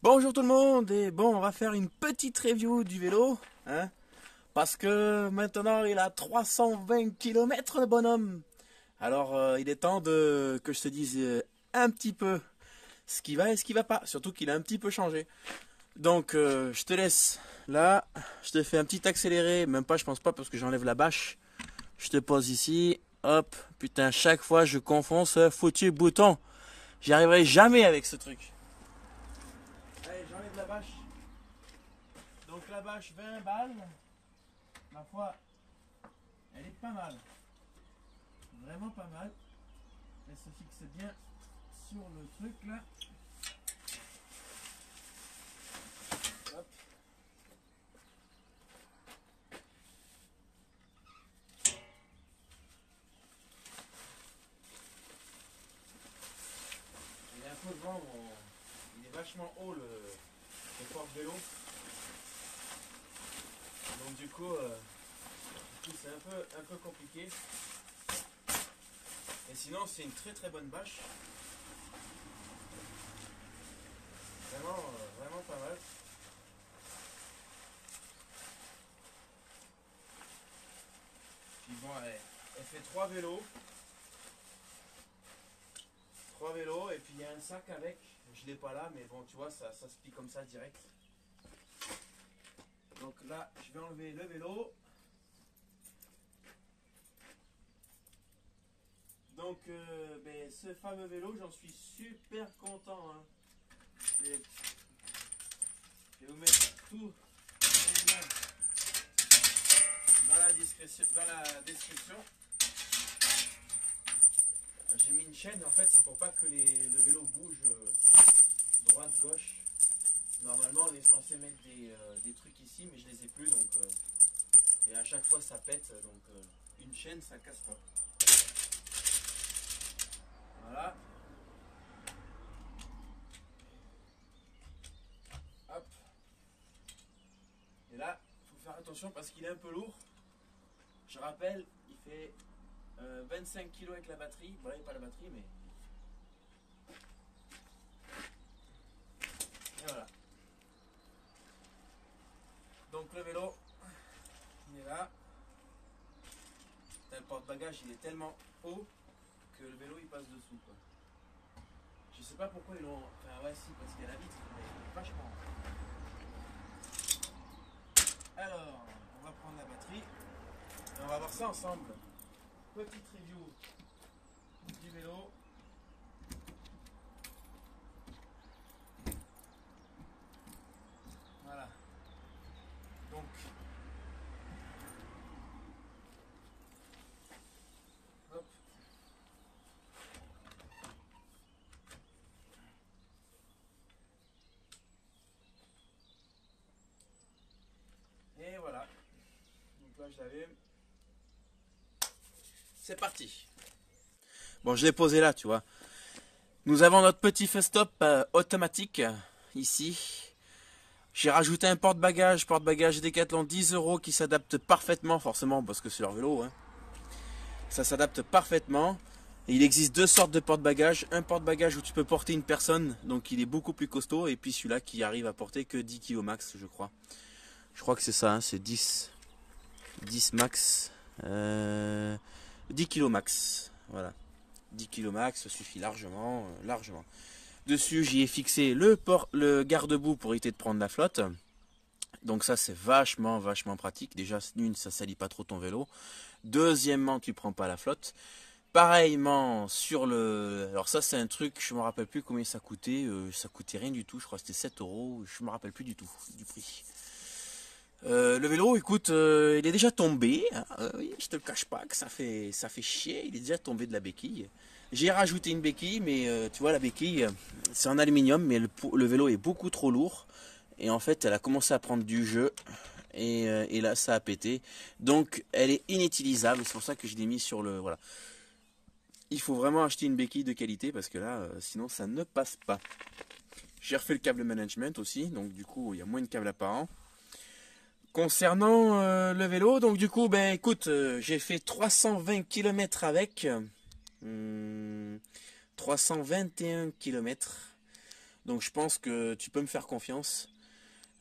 Bonjour tout le monde et bon on va faire une petite review du vélo hein, parce que maintenant il a 320 km le bonhomme. Alors il est temps que je te dise un petit peu ce qui va et ce qui va pas, surtout qu'il a un petit peu changé. Donc je te laisse là, je te fais un petit accéléré, même pas je pense pas parce que j'enlève la bâche. Je te pose ici, hop, putain chaque fois je confonds ce foutu bouton. J'y arriverai jamais avec ce truc. Allez, j'enlève la bâche. Donc la bâche 20 balles. Ma foi, elle est pas mal. Vraiment pas mal. Elle se fixe bien sur le truc là. Hop. Il est un peu grand, il est vachement haut le porte-vélo. Donc du coup c'est un peu compliqué. Et sinon c'est une très bonne bâche. Vraiment pas mal. Puis bon, elle fait 3 vélos. 3 vélos et puis il y a un sac avec. Je l'ai pas là, mais bon, tu vois, ça se plie comme ça direct. Donc là, je vais enlever le vélo. Donc, ce fameux vélo, j'en suis super content. Hein. Je vais vous mettre tout les liens dans la description. J'ai mis une chaîne, en fait, c'est pour pas que le vélo bouge droite-gauche. Normalement, on est censé mettre des trucs ici, mais je les ai plus, donc et à chaque fois ça pète, donc une chaîne ça casse pas. Voilà. Hop. Et là, il faut faire attention parce qu'il est un peu lourd. Je rappelle, il fait 25 kg avec la batterie. Voilà, il n'y a pas la batterie, mais. Et voilà. Donc le vélo, il est là. Le porte-bagages, il est tellement haut que le vélo il passe dessous, quoi. Je sais pas pourquoi ils l'ont. Enfin ouais si parce qu'il y a la vitre, mais vachement. Alors, on va prendre la batterie et on va voir ça ensemble. Petite review du vélo. Voilà. Donc hop. Et voilà. Donc là je l'allume. C'est parti. Bon, je l'ai posé là, tu vois. Nous avons notre petit fast-stop automatique ici. J'ai rajouté un porte-bagages Decathlon 10 € qui s'adapte parfaitement, forcément, parce que c'est leur vélo. Hein. Ça s'adapte parfaitement. Et il existe deux sortes de porte-bagages. Un porte-bagages où tu peux porter une personne, donc il est beaucoup plus costaud. Et puis celui-là qui arrive à porter que 10 kg max, je crois. Je crois que c'est ça, hein, c'est 10 max. 10 kg max. Voilà. 10 kg max, ça suffit largement. Dessus, j'y ai fixé le garde-boue pour éviter de prendre la flotte. Donc ça, c'est vachement pratique. Déjà, une, ça salit pas trop ton vélo. Deuxièmement, tu prends pas la flotte. Pareillement, sur le... Alors ça, c'est un truc, je me rappelle plus combien ça coûtait. Ça coûtait rien du tout, je crois que c'était 7 €. Je me rappelle plus du tout du prix. Le vélo, écoute, il est déjà tombé. Hein, oui, je te le cache pas que ça fait chier. Il est déjà tombé de la béquille. J'ai rajouté une béquille, mais tu vois, la béquille, c'est en aluminium, mais le vélo est beaucoup trop lourd. Et en fait, elle a commencé à prendre du jeu. Et là, ça a pété. Donc, elle est inutilisable. C'est pour ça que je l'ai mis sur le... Voilà. Il faut vraiment acheter une béquille de qualité parce que là, sinon, ça ne passe pas. J'ai refait le câble management aussi. Donc, du coup, il y a moins de câbles apparents. Concernant le vélo, donc du coup, ben écoute, j'ai fait 320 km avec. 321 km. Donc je pense que tu peux me faire confiance.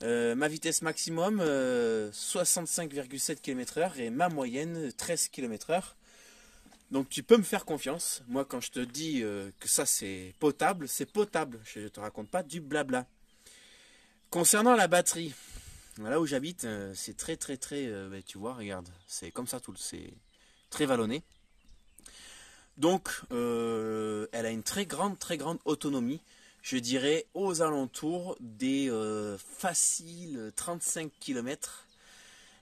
Ma vitesse maximum 65,7 km/h et ma moyenne 13 km/h. Donc tu peux me faire confiance. Moi quand je te dis que ça c'est potable, c'est potable. Je ne te raconte pas du blabla. Concernant la batterie, là où j'habite, c'est très tu vois, regarde, c'est comme ça tout, c'est très vallonné. Donc elle a une très grande autonomie. Je dirais aux alentours des faciles 35 km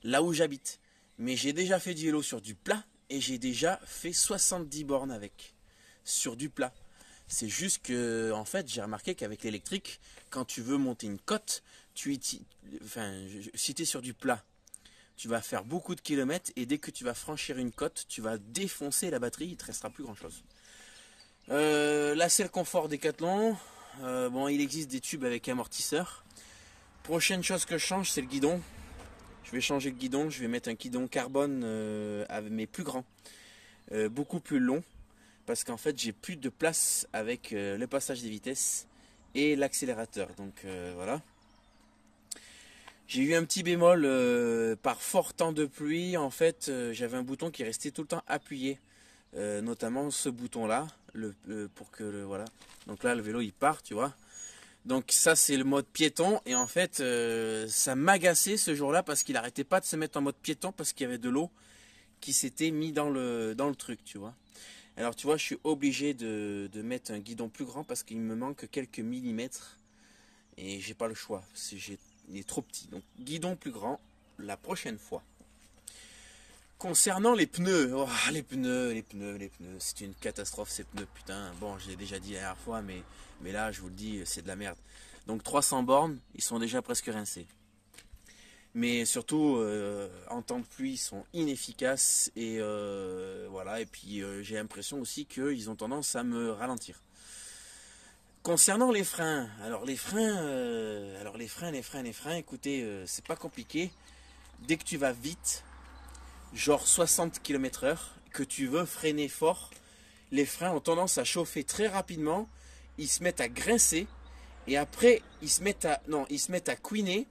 là où j'habite. Mais j'ai déjà fait du vélo sur du plat et j'ai déjà fait 70 bornes avec, sur du plat. C'est juste que, en fait, j'ai remarqué qu'avec l'électrique, quand tu veux monter une côte, si tu es sur du plat, tu vas faire beaucoup de kilomètres et dès que tu vas franchir une côte, tu vas défoncer la batterie, il ne te restera plus grand chose. Là, c'est le confort Décathlon. Bon, il existe des tubes avec amortisseur. Prochaine chose que je change, c'est le guidon. Je vais changer le guidon, je vais mettre un guidon carbone mais plus grand, beaucoup plus long, parce qu'en fait j'ai plus de place avec le passage des vitesses et l'accélérateur. Donc voilà. J'ai eu un petit bémol par fort temps de pluie. En fait, j'avais un bouton qui restait tout le temps appuyé, notamment ce bouton là, pour que voilà. Donc là le vélo il part, tu vois. Donc ça c'est le mode piéton et en fait ça m'agaçait ce jour-là parce qu'il n'arrêtait pas de se mettre en mode piéton parce qu'il y avait de l'eau qui s'était mis dans le truc, tu vois. Alors tu vois, je suis obligé de mettre un guidon plus grand parce qu'il me manque quelques millimètres et j'ai pas le choix, il est trop petit. Donc guidon plus grand la prochaine fois. Concernant les pneus, oh, les pneus, c'est une catastrophe ces pneus, putain. Bon, je l'ai déjà dit la dernière fois, mais là, je vous le dis, c'est de la merde. Donc 300 bornes, ils sont déjà presque rincés. Mais surtout, en temps de pluie, ils sont inefficaces et voilà. Et puis j'ai l'impression aussi qu'ils ont tendance à me ralentir. Concernant les freins, alors les freins, écoutez, c'est pas compliqué. Dès que tu vas vite, genre 60 km/h, que tu veux freiner fort, les freins ont tendance à chauffer très rapidement, ils se mettent à grincer, et après ils se mettent à couiner,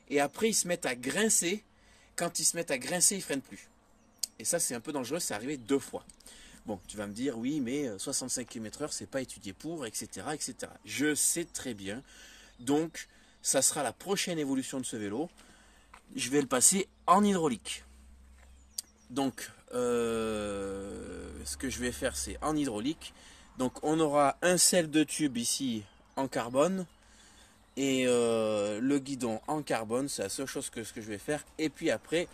et après ils se mettent à grincer. Quand ils se mettent à grincer, ils freinent plus. Et ça c'est un peu dangereux, c'est arrivé 2 fois. Bon, tu vas me dire, oui, mais 65 km/h, c'est pas étudié pour, etc., etc. Je sais très bien. Donc, ça sera la prochaine évolution de ce vélo. Je vais le passer en hydraulique. Donc, ce que je vais faire, c'est en hydraulique. Donc, on aura un selle de tube ici en carbone et le guidon en carbone. C'est la seule chose que je vais faire. Et puis après,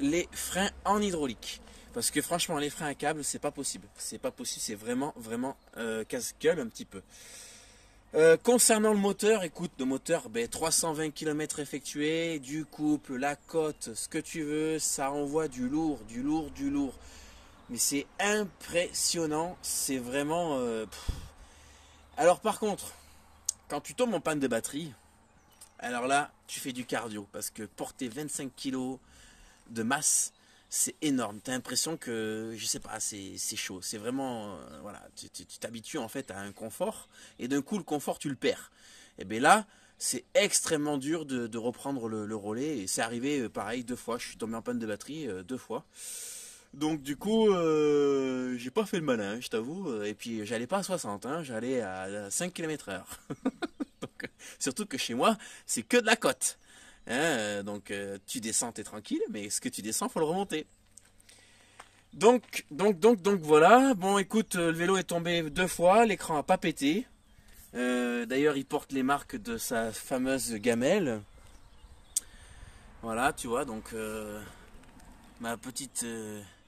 les freins en hydraulique. Parce que franchement, les freins à câble, c'est pas possible. C'est pas possible, c'est vraiment casse-gueule un petit peu. Concernant le moteur, écoute, le moteur, 320 km effectués, du couple, la côte, ce que tu veux, ça envoie du lourd. Mais c'est impressionnant, c'est vraiment... Alors par contre, quand tu tombes en panne de batterie, alors là, tu fais du cardio. Parce que porter 25 kg de masse, c'est énorme. Tu as l'impression que, je sais pas, c'est chaud. C'est vraiment, voilà, tu t'habitues en fait à un confort et d'un coup le confort tu le perds. Et bien là, c'est extrêmement dur de reprendre le relais et c'est arrivé pareil 2 fois. Je suis tombé en panne de batterie 2 fois. Donc du coup, j'ai pas fait le malin, je t'avoue. Et puis j'allais pas à 60, hein, j'allais à 5 km/h. Donc, surtout que chez moi, c'est que de la côte. Hein, donc tu descends, t'es tranquille, mais ce que tu descends, faut le remonter. Donc voilà. Bon, écoute, le vélo est tombé 2 fois, l'écran a pas pété. D'ailleurs, il porte les marques de sa fameuse gamelle. Voilà, tu vois, donc ma petite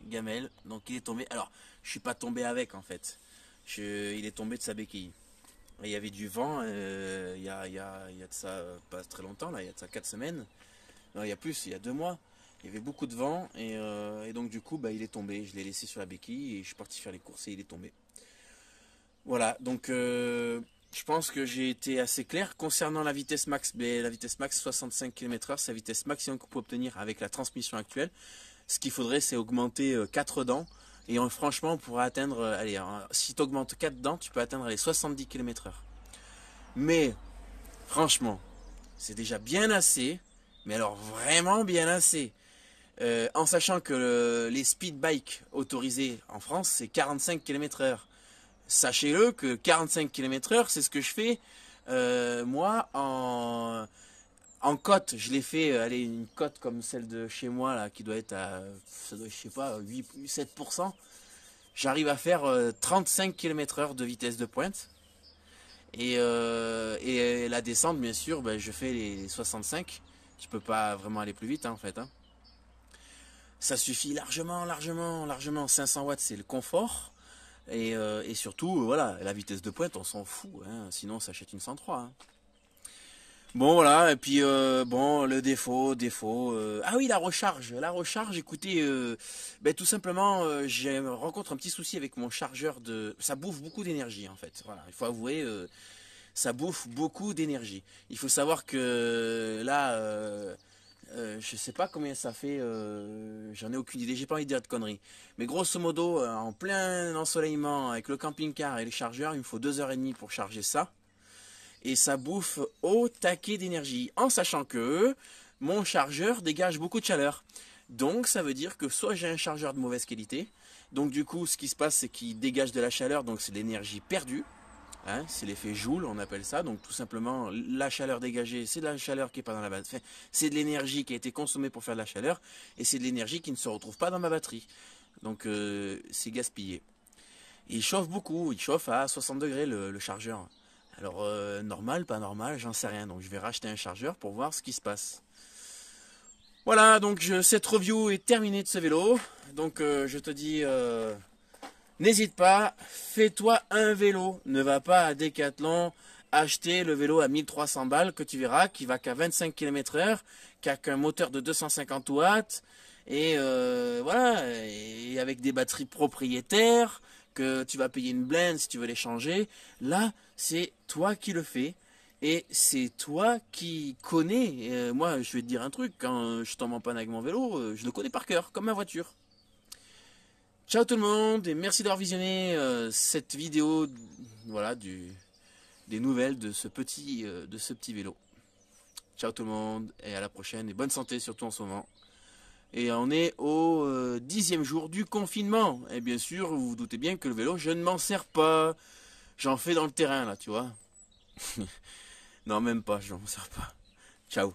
gamelle. Donc il est tombé. Alors, je suis pas tombé avec en fait. Il est tombé de sa béquille. Il y avait du vent, il y a de ça pas très longtemps, là, il y a de ça 4 semaines. Non, il y a plus, il y a 2 mois. Il y avait beaucoup de vent et donc du coup il est tombé. Je l'ai laissé sur la béquille et je suis parti faire les courses et il est tombé. Voilà, donc je pense que j'ai été assez clair. Concernant la vitesse max, la vitesse max 65 km/h, c'est la vitesse maximum qu'on peut obtenir avec la transmission actuelle. Ce qu'il faudrait, c'est augmenter 4 dents. Et franchement, on pourrait atteindre, allez, si tu augmentes 4 dents, tu peux atteindre les 70 km/h. Mais franchement, c'est déjà bien assez, mais alors vraiment bien assez. En sachant que les speed bikes autorisés en France, c'est 45 km/h. Sachez-le que 45 km/h, c'est ce que je fais moi en côte. Je l'ai fait, allez, une côte comme celle de chez moi, là, qui doit être à, ça doit, je sais pas, 7%. J'arrive à faire 35 km/h de vitesse de pointe. Et la descente, bien sûr, ben, je fais les 65. Je peux pas vraiment aller plus vite, hein, en fait. Hein. Ça suffit largement, largement, largement. 500 watts, c'est le confort. Et surtout, voilà, la vitesse de pointe, on s'en fout. Hein. Sinon, on s'achète une 103. Hein. Bon, voilà. Et puis, bon, le défaut. Ah oui, la recharge. La recharge, écoutez, ben, tout simplement, j'ai rencontre un petit souci avec mon chargeur de... Ça bouffe beaucoup d'énergie, en fait. Voilà, il faut avouer... ça bouffe beaucoup d'énergie. Il faut savoir que là, je sais pas combien ça fait, j'en ai aucune idée, j'ai pas envie de dire de conneries. Mais grosso modo, en plein ensoleillement, avec le camping-car et les chargeurs, il me faut 2h30 pour charger ça. Et ça bouffe au taquet d'énergie, en sachant que mon chargeur dégage beaucoup de chaleur. Donc ça veut dire que soit j'ai un chargeur de mauvaise qualité, donc du coup ce qui se passe c'est qu'il dégage de la chaleur, donc c'est de l'énergie perdue. Hein, c'est l'effet Joule, on appelle ça. Donc tout simplement, la chaleur dégagée, c'est de la chaleur qui n'est pas dans la batterie. Enfin, c'est de l'énergie qui a été consommée pour faire de la chaleur, et c'est de l'énergie qui ne se retrouve pas dans ma batterie. Donc c'est gaspillé. Et il chauffe beaucoup, il chauffe à 60 degrés le chargeur. Alors normal, pas normal, j'en sais rien. Donc je vais racheter un chargeur pour voir ce qui se passe. Voilà, donc cette review est terminée de ce vélo. Donc je te dis... n'hésite pas, fais-toi un vélo. Ne va pas à Decathlon acheter le vélo à 1300 balles que tu verras, qui va qu'à 25 km/h, qui a qu'un moteur de 250 watts, et voilà, et avec des batteries propriétaires, que tu vas payer une blinde si tu veux les changer. Là, c'est toi qui le fais. Et c'est toi qui connais. Moi, je vais te dire un truc, quand je tombe en panne avec mon vélo, je le connais par cœur, comme ma voiture. Ciao tout le monde et merci d'avoir visionné cette vidéo, voilà, des nouvelles de ce petit vélo. Ciao tout le monde et à la prochaine et bonne santé surtout en ce moment. Et on est au 10e jour du confinement. Et bien sûr, vous vous doutez bien que le vélo, je ne m'en sers pas. J'en fais dans le terrain là, tu vois. Non, même pas, je n'en sers pas. Ciao.